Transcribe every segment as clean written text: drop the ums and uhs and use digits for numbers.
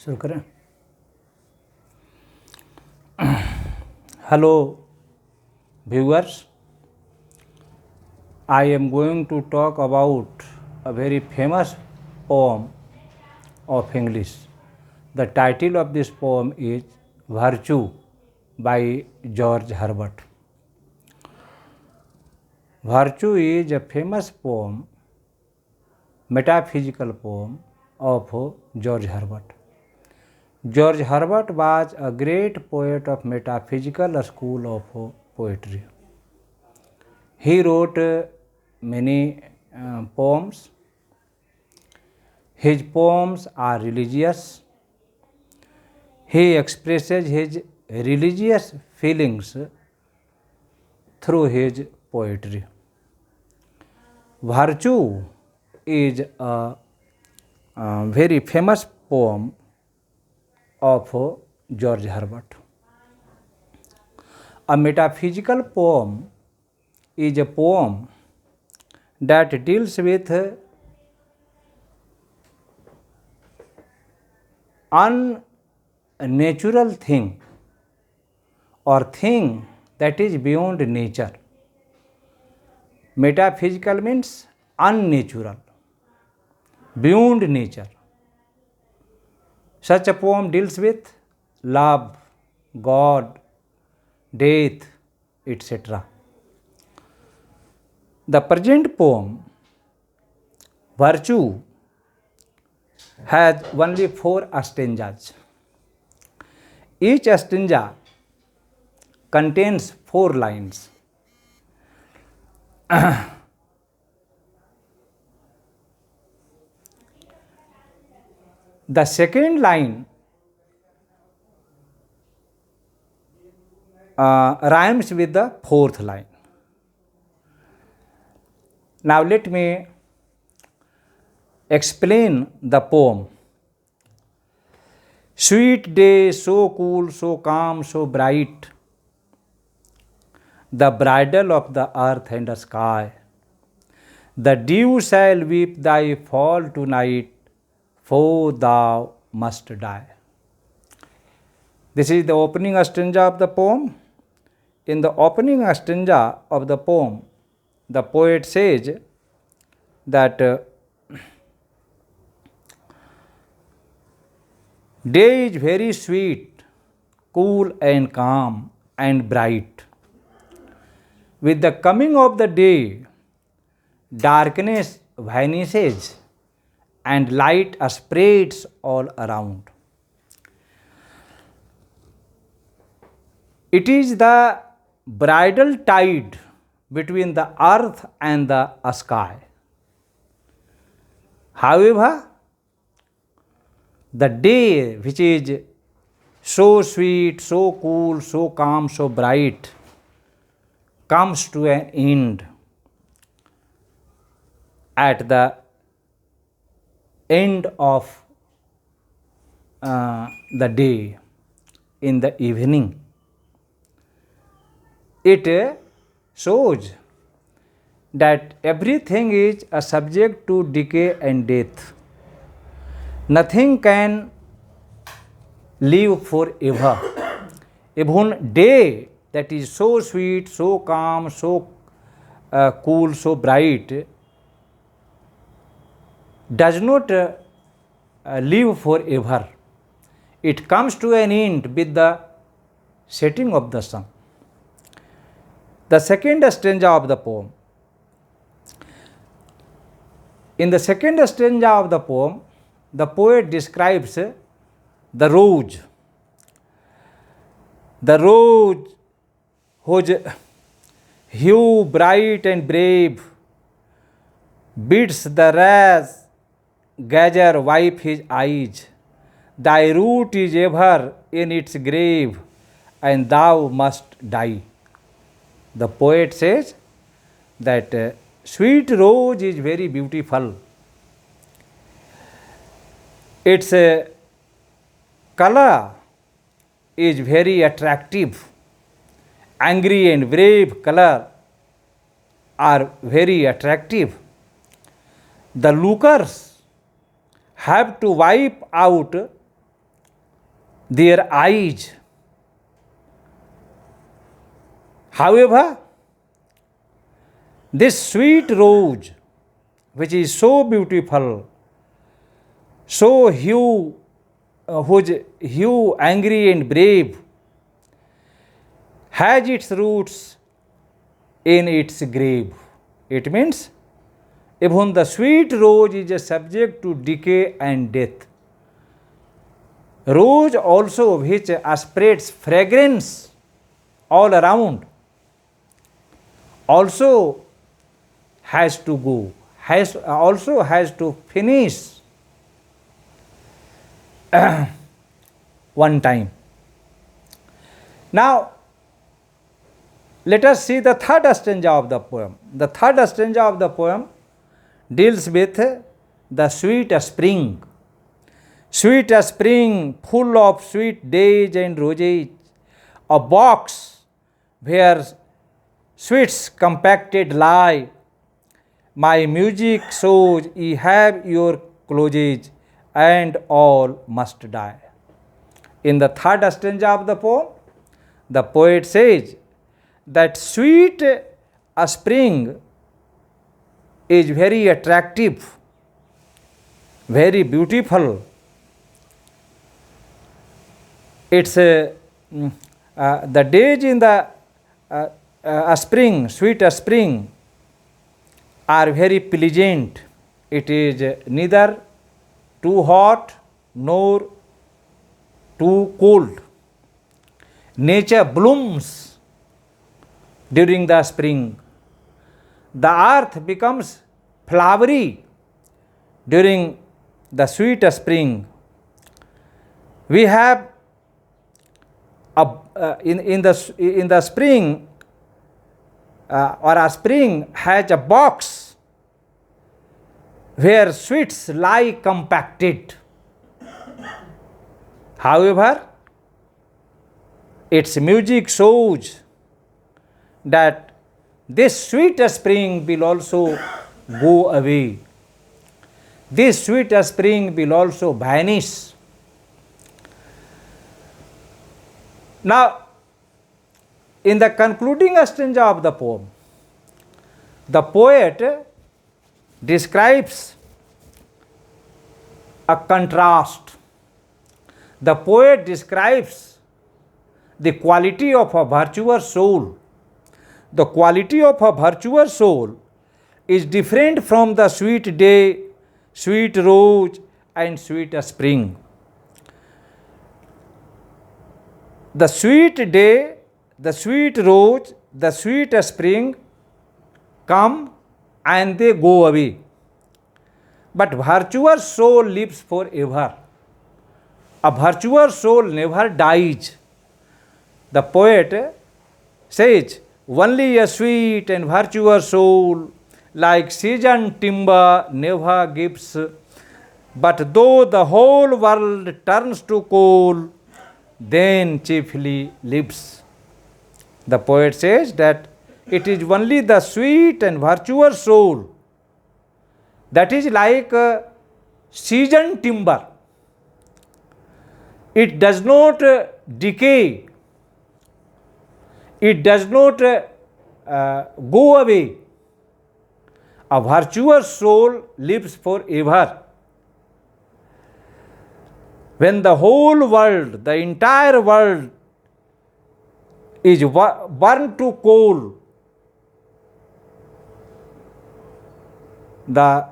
शुरू करें। Hello viewers, I am going to talk about a very famous poem of English. The title of this poem is Virtue by George Herbert. Virtue is a famous poem, metaphysical poem of George Herbert. George Herbert was a great poet of metaphysical school of poetry. He wrote many poems. His poems are religious. He expresses his religious feelings through his poetry. Virtue is a very famous poem of George Herbert. A metaphysical poem is a poem that deals with unnatural thing or thing that is beyond nature. Metaphysical means unnatural, beyond nature. Such a poem deals with love, God, death, etc. The present poem, Virtue, has only 4 stanzas. Each stanza contains 4 lines. The second line rhymes with the 4th line. Now let me explain the poem. Sweet day, so cool, so calm, so bright, the bridal of the earth and the sky. The dew shall weep thy fall tonight, for thou must die. This is the opening stanza of the poem. In the opening stanza of the poem, the poet says that day is very sweet, cool and calm and bright. With the coming of the day, darkness vanishes and light spreads all around. It is the bridal tide between the earth and the sky. However, the day, which is so sweet, so cool, so calm, so bright, comes to an end at the end of the day, in the evening. It shows that everything is a subject to decay and death. Nothing can live forever. Even day that is so sweet, so calm, so cool, so bright, does not live forever. It comes to an end with the setting of the sun. The second stanza of the poem. In the second stanza of the poem, the poet describes the rose. The rose whose hue bright and brave bids the rash gazer wipe his eyes. Thy root is ever in its grave, and thou must die. The poet says that sweet rose is very beautiful. Its color is very attractive. Angry and brave color are very attractive. The lookers have to wipe out their eyes. However, this sweet rose, which is so beautiful, so whose hue angry and brave, has its roots in its grave. It means even the sweet rose is a subject to decay and death. Rose also, which spreads fragrance all around, also has to go, also has to finish one time. Now, let us see the third stanza of the poem. The third stanza of the poem deals with the sweet spring. Sweet spring, full of sweet days and roses, a box where sweets compacted lie. My music shows ye have your closes, and all must die. In the third stanza of the poem, the poet says that sweet spring is very attractive, very beautiful. It's the days in the spring, sweet spring, are very pleasant. It is neither too hot nor too cold. Nature blooms during the spring. The earth becomes flowery during the sweet spring. We have in the spring, or a spring has a box where sweets lie compacted. However, its music shows that this sweet spring will also go away. This sweet spring will also vanish. Now, in the concluding stanza of the poem, the poet describes a contrast. The poet describes the quality of a virtuous soul. The quality of a virtuous soul is different from the sweet day, sweet rose, and sweet spring. The sweet day, the sweet rose, the sweet spring come and they go away. But virtuous soul lives forever. A virtuous soul never dies. The poet says, only a sweet and virtuous soul, like seasoned timber, never gives. But though the whole world turns to coal, then chiefly lives. The poet says that it is only the sweet and virtuous soul that is like seasoned timber. It does not decay. It does not go away. A virtuous soul lives forever. When the whole world, the entire world is burned to coal, the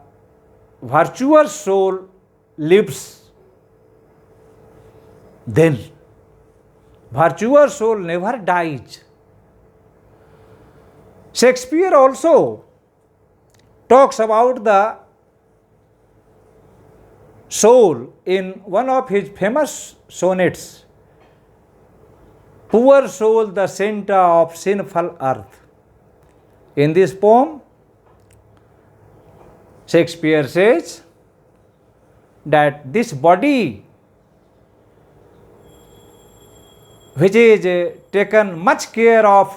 virtuous soul lives then. Virtuous soul never dies. Shakespeare also talks about the soul in one of his famous sonnets, Poor soul, the center of sinful earth. In this poem, Shakespeare says that this body, which is taken much care of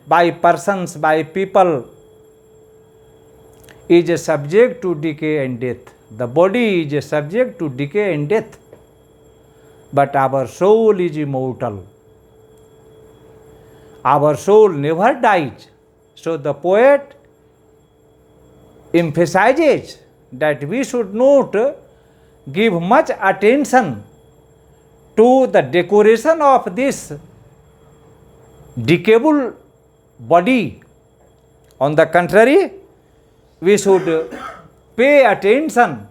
by persons, by people, is subject to decay and death. The body is subject to decay and death. but our soul is immortal. Our soul never dies. So the poet emphasizes that we should not give much attention to the decoration of this decayable body. On the contrary, we should pay attention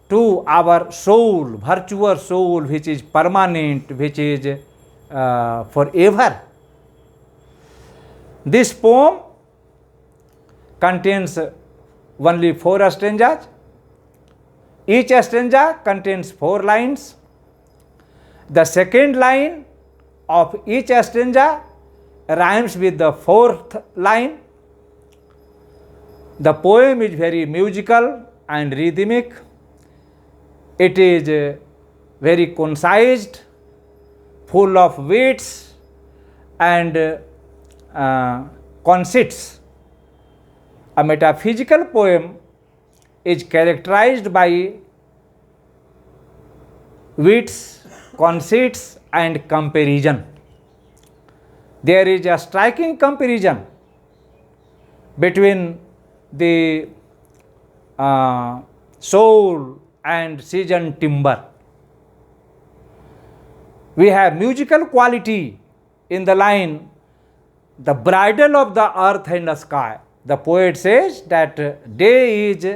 to our soul, virtuous soul, which is permanent, which is forever. This poem contains only 4 stanzas. Each stanza contains 4 lines. The second line of each stanza rhymes with the 4th line. The poem is very musical and rhythmic. It is very concise, full of wits and conceits. A metaphysical poem is characterized by wits, conceits and comparison. There is a striking comparison between the soul and seasoned timber. We have musical quality in the line, the bridal of the earth and the sky. The poet says that day is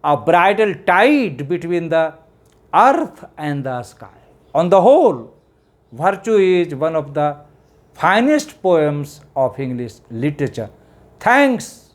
a bridal tide between the earth and the sky. On the whole, Virtue is one of the finest poems of English literature. Thanks